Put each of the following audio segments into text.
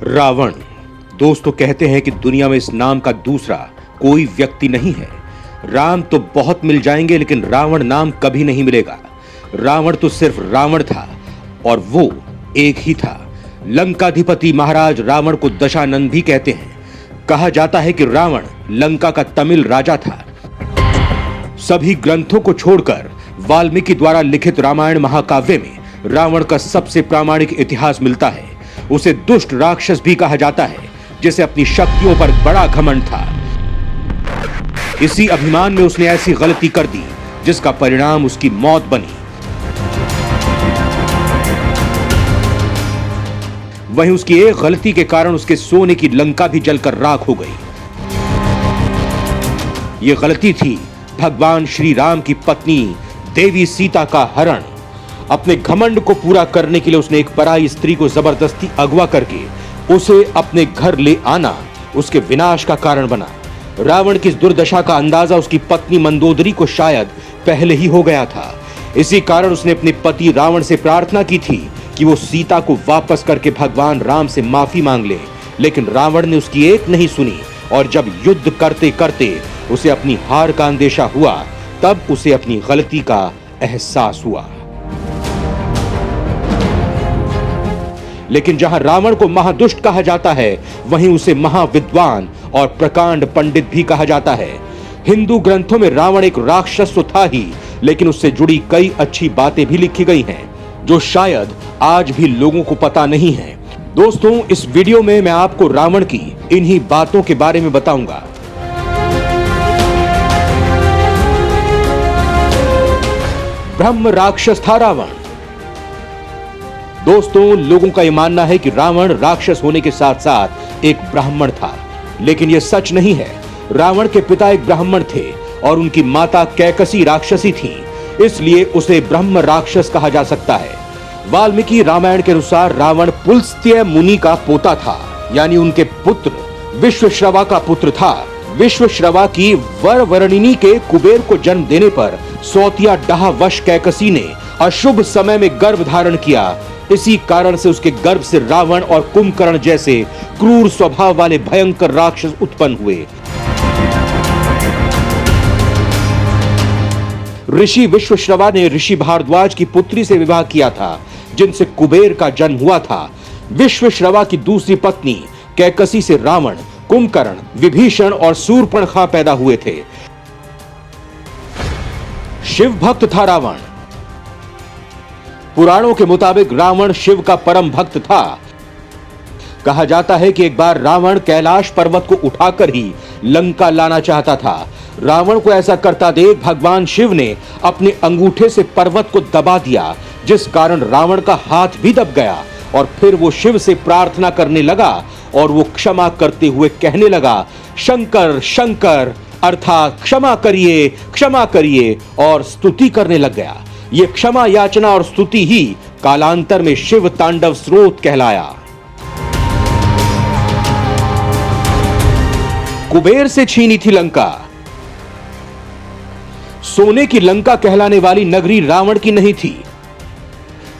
रावण। दोस्तों कहते हैं कि दुनिया में इस नाम का दूसरा कोई व्यक्ति नहीं है। राम तो बहुत मिल जाएंगे लेकिन रावण नाम कभी नहीं मिलेगा। रावण तो सिर्फ रावण था और वो एक ही था। लंकाधिपति महाराज रावण को दशानन भी कहते हैं। कहा जाता है कि रावण लंका का तमिल राजा था। सभी ग्रंथों को छोड़कर वाल्मीकि द्वारा लिखित रामायण महाकाव्य में रावण का सबसे प्रामाणिक इतिहास मिलता है। उसे दुष्ट राक्षस भी कहा जाता है, जिसे अपनी शक्तियों पर बड़ा घमंड था। इसी अभिमान में उसने ऐसी गलती कर दी जिसका परिणाम उसकी मौत बनी। वहीं उसकी एक गलती के कारण उसके सोने की लंका भी जलकर राख हो गई। यह गलती थी भगवान श्री राम की पत्नी देवी सीता का हरण। अपने घमंड को पूरा करने के लिए उसने एक पराई स्त्री को जबरदस्ती अगवा करके उसे अपने घर ले आना उसके विनाश का कारण बना। रावण की इस दुर्दशा का अंदाजा उसकी पत्नी मंदोदरी को शायद पहले ही हो गया था। इसी कारण उसने अपने पति रावण से प्रार्थना की थी कि वो सीता को वापस करके भगवान राम से माफी मांग ले, लेकिन रावण ने उसकी एक नहीं सुनी और जब युद्ध करते करते उसे अपनी हार का अंदेशा हुआ, तब उसे अपनी गलती का एहसास हुआ। लेकिन जहां रावण को महादुष्ट कहा जाता है, वहीं उसे महाविद्वान और प्रकांड पंडित भी कहा जाता है। हिंदू ग्रंथों में रावण एक राक्षस तो था ही, लेकिन उससे जुड़ी कई अच्छी बातें भी लिखी गई हैं, जो शायद आज भी लोगों को पता नहीं है। दोस्तों, इस वीडियो में मैं आपको रावण की इन्हीं बातों के बारे में बताऊंगा। ब्रह्म राक्षस था रावण। दोस्तों, लोगों का यह मानना है कि रावण राक्षस होने के साथ साथ एक ब्राह्मण था, लेकिन यह सच नहीं है। रावण के पिता एक ब्राह्मण थे और उनकी माता कैकसी राक्षसी थी, इसलिए उसे ब्रह्म राक्षस कहा जा सकता है। वाल्मीकि रामायण के अनुसार रावण पुलस्त्य मुनि का पोता था, यानी उनके पुत्र विश्वश्रवा का पुत्र था। विश्वश्रवा की वरवर्णिनी के कुबेर को जन्म देने पर सौतिया डाह वश कैकसी ने अशुभ समय में गर्भ धारण किया। इसी कारण से उसके गर्भ से रावण और कुंभकर्ण जैसे क्रूर स्वभाव वाले भयंकर राक्षस उत्पन्न हुए। ऋषि विश्वश्रवा ने ऋषि भारद्वाज की पुत्री से विवाह किया था, जिनसे कुबेर का जन्म हुआ था। विश्वश्रवा की दूसरी पत्नी कैकसी से रावण, कुंभकर्ण, विभीषण और शूर्पणखा पैदा हुए थे। शिव भक्त था रावण। पुराणों के मुताबिक रावण शिव का परम भक्त था। कहा जाता है कि एक बार रावण कैलाश पर्वत को उठाकर ही लंका लाना चाहता था। रावण को ऐसा करता देख भगवान शिव ने अपने अंगूठे से पर्वत को दबा दिया, जिस कारण रावण का हाथ भी दब गया और फिर वो शिव से प्रार्थना करने लगा और वो क्षमा करते हुए कहने लगा, शंकर शंकर, अर्थात क्षमा करिए, और स्तुति करने लग गया। ये क्षमा याचना और स्तुति ही कालांतर में शिव तांडव स्रोत कहलाया। कुबेर से छीनी थी लंका। सोने की लंका कहलाने वाली नगरी रावण की नहीं थी।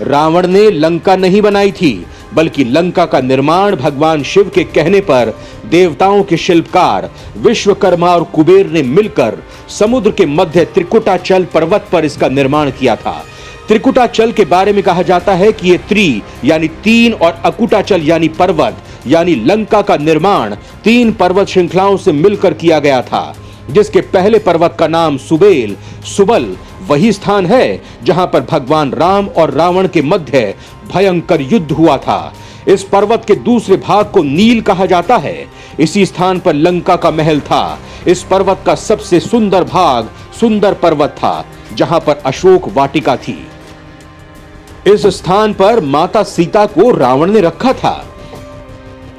रावण ने लंका नहीं बनाई थी, बल्कि लंका का निर्माण भगवान शिव के कहने पर देवताओं के शिल्पकार विश्वकर्मा और कुबेर ने मिलकर समुद्र के मध्य त्रिकुटाचल पर्वत पर इसका निर्माण किया था। त्रिकुटाचल के बारे में कहा जाता है कि ये त्रि यानी तीन और अकुटाचल यानी पर्वत यानी लंका का निर्माण तीन पर्वत श्रृंखलाओं से मिलकर किया गया था, जिसके पहले पर्वत का नाम सुबल वही स्थान है जहां पर भगवान राम और रावण के मध्य भयंकर युद्ध हुआ था। इस पर्वत के दूसरे भाग को नील कहा जाता है। इसी स्थान पर लंका का महल था। इस पर्वत का सबसे सुंदर भाग सुंदर पर्वत था, जहां पर अशोक वाटिका थी। इस स्थान पर माता सीता को रावण ने रखा था।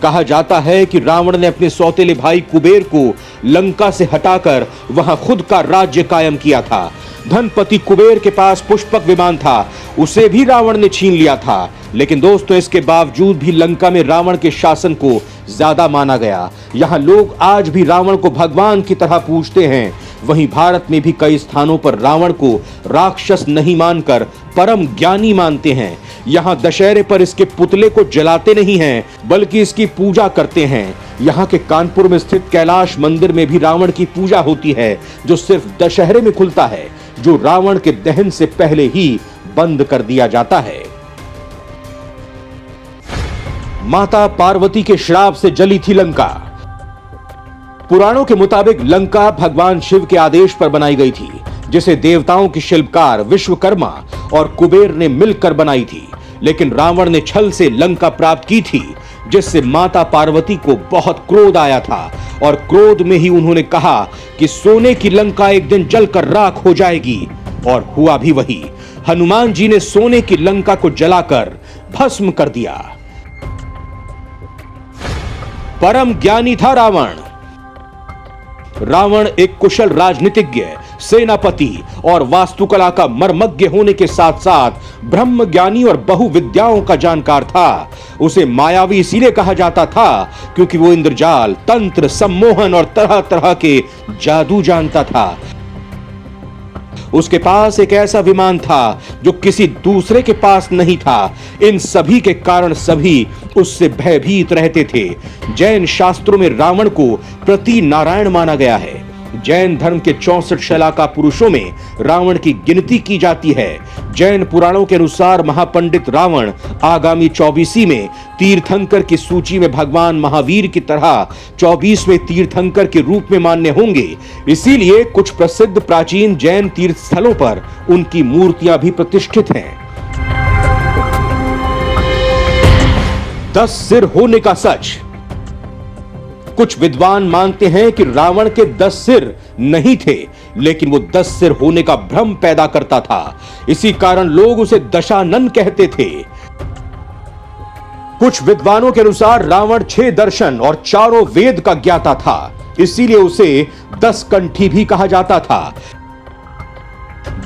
कहा जाता है कि रावण ने अपने सौतेले भाई कुबेर को लंका से हटाकर वहां खुद का राज्य कायम किया था। धनपति कुबेर के पास पुष्पक विमान था, उसे भी रावण ने छीन लिया था। लेकिन दोस्तों, इसके बावजूद भी लंका में रावण के शासन को ज्यादा माना गया। यहाँ लोग आज भी रावण को भगवान की तरह पूजते हैं। वहीं भारत में भी कई स्थानों पर रावण को राक्षस नहीं मानकर परम ज्ञानी मानते हैं। यहाँ दशहरे पर इसके पुतले को जलाते नहीं हैं, बल्कि इसकी पूजा करते हैं। यहाँ के कानपुर में स्थित कैलाश मंदिर में भी रावण की पूजा होती है, जो सिर्फ दशहरे में खुलता है, जो रावण के दहन से पहले ही बंद कर दिया जाता है। माता पार्वती के श्राप से जली थी लंका। पुराणों के मुताबिक लंका भगवान शिव के आदेश पर बनाई गई थी, जिसे देवताओं के शिल्पकार विश्वकर्मा और कुबेर ने मिलकर बनाई थी। लेकिन रावण ने छल से लंका प्राप्त की थी, जिससे माता पार्वती को बहुत क्रोध आया था और क्रोध में ही उन्होंने कहा कि सोने की लंका एक दिन जलकर राख हो जाएगी। और हुआ भी वही। हनुमान जी ने सोने की लंका को जलाकर भस्म कर दिया। परम ज्ञानी था रावण। रावण एक कुशल राजनीतिज्ञ, सेनापति और वास्तुकला का मर्मज्ञ होने के साथ साथ ब्रह्मज्ञानी और बहुविद्याओं का जानकार था। उसे मायावी इसीलिए कहा जाता था क्योंकि वो इंद्रजाल, तंत्र, सम्मोहन और तरह तरह के जादू जानता था। उसके पास एक ऐसा विमान था जो किसी दूसरे के पास नहीं था। इन सभी के कारण सभी उससे भयभीत रहते थे। जैन शास्त्रों में रावण को प्रति नारायण माना गया है। जैन धर्म के 64 शलाका पुरुषों में रावण की गिनती की जाती है। जैन पुराणों के अनुसार महापंडित रावण आगामी 24वीं में तीर्थंकर की सूची में भगवान महावीर की तरह 24वें तीर्थंकर के रूप में मान्य होंगे। इसीलिए कुछ प्रसिद्ध प्राचीन जैन तीर्थ स्थलों पर उनकी मूर्तियां भी प्रतिष्ठित हैं। 10 सिर होने का सच। कुछ विद्वान मानते हैं कि रावण के 10 सिर नहीं थे, लेकिन वो 10 सिर होने का भ्रम पैदा करता था। इसी कारण लोग उसे दशानन कहते थे। कुछ विद्वानों के अनुसार रावण 6 दर्शन और 4 वेद का ज्ञाता था, इसीलिए उसे 10 कंठी भी कहा जाता था।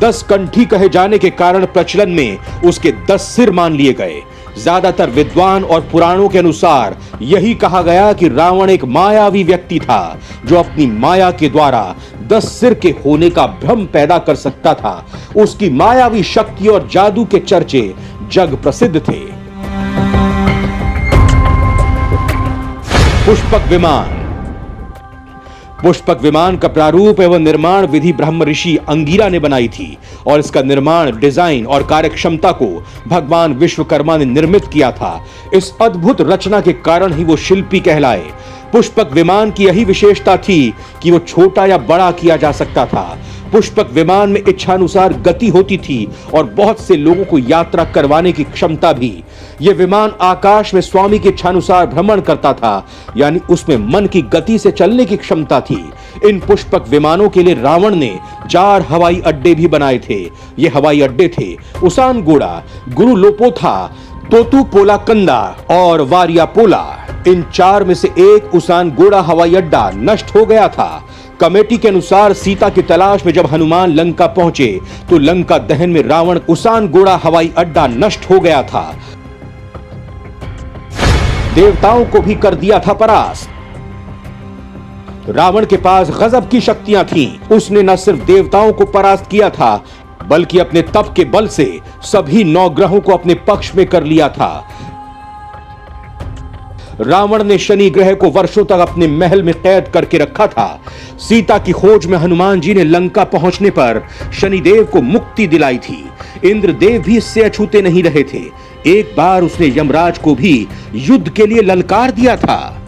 10 कंठी कहे जाने के कारण प्रचलन में उसके 10 सिर मान लिए गए। ज्यादातर विद्वान और पुराणों के अनुसार यही कहा गया कि रावण एक मायावी व्यक्ति था, जो अपनी माया के द्वारा 10 सिर के होने का भ्रम पैदा कर सकता था। उसकी मायावी शक्ति और जादू के चर्चे जग प्रसिद्ध थे। पुष्पक विमान। पुष्पक विमान का प्रारूप एवं निर्माण विधि ब्रह्म ऋषि अंगिरा ने बनाई थी और इसका निर्माण, डिजाइन और कार्यक्षमता को भगवान विश्वकर्मा ने निर्मित किया था। इस अद्भुत रचना के कारण ही वो शिल्पी कहलाए। पुष्पक विमान की यही विशेषता थी कि वो छोटा या बड़ा किया जा सकता था। पुष्पक विमान में इच्छानुसार गति होती थी और बहुत से लोगों को यात्रा करवाने की क्षमता भी। यह विमान आकाश में स्वामी की इच्छानुसार भ्रमण करता था, यानी उसमें मन की गति से चलने की क्षमता थी। इन पुष्पक विमानों के लिए रावण ने 4 हवाई अड्डे भी बनाए थे। ये हवाई अड्डे थे उसानगोड़ा, गुरुलोपोथा, तोतुपोलाकंदा और वारियापोला। इन 4 में से एक उसानगोड़ा हवाई अड्डा नष्ट हो गया था। कमेटी के अनुसार सीता की तलाश में जब हनुमान लंका पहुंचे तो लंका दहन में रावण उसानगोड़ा हवाई अड्डा नष्ट हो गया था। देवताओं को भी कर दिया था परास्त। रावण के पास गजब की शक्तियां थीं। उसने न सिर्फ देवताओं को परास्त किया था, बल्कि अपने तप के बल से सभी 9 ग्रहों को अपने पक्ष में कर लिया था। रावण ने शनि ग्रह को वर्षों तक अपने महल में कैद करके रखा था। सीता की खोज में हनुमान जी ने लंका पहुंचने पर शनिदेव को मुक्ति दिलाई थी। इंद्रदेव भी इससे अछूते नहीं रहे थे। एक बार उसने यमराज को भी युद्ध के लिए ललकार दिया था।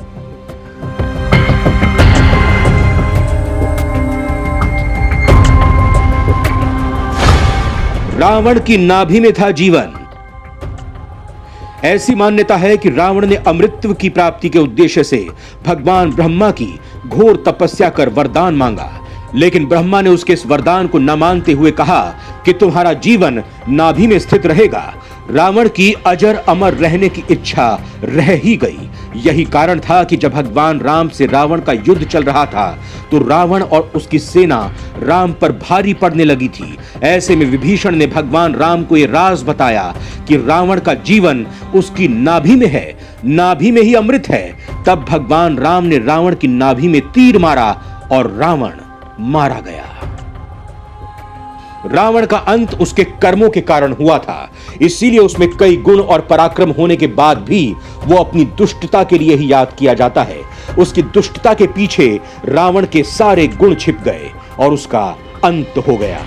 रावण की नाभि में था जीवन। ऐसी मान्यता है कि रावण ने अमृतत्व की प्राप्ति के उद्देश्य से भगवान ब्रह्मा की घोर तपस्या कर वरदान मांगा, लेकिन ब्रह्मा ने उसके इस वरदान को न मानते हुए कहा कि तुम्हारा जीवन नाभि में स्थित रहेगा। रावण की अजर अमर रहने की इच्छा रह ही गई। यही कारण था कि जब भगवान राम से रावण का युद्ध चल रहा था तो रावण और उसकी सेना राम पर भारी पड़ने लगी थी। ऐसे में विभीषण ने भगवान राम को यह राज बताया कि रावण का जीवन उसकी नाभि में है, नाभि में ही अमृत है। तब भगवान राम ने रावण की नाभि में तीर मारा और रावण मारा गया। रावण का अंत उसके कर्मों के कारण हुआ था, इसीलिए उसमें कई गुण और पराक्रम होने के बाद भी वो अपनी दुष्टता के लिए ही याद किया जाता है। उसकी दुष्टता के पीछे रावण के सारे गुण छिप गए और उसका अंत हो गया।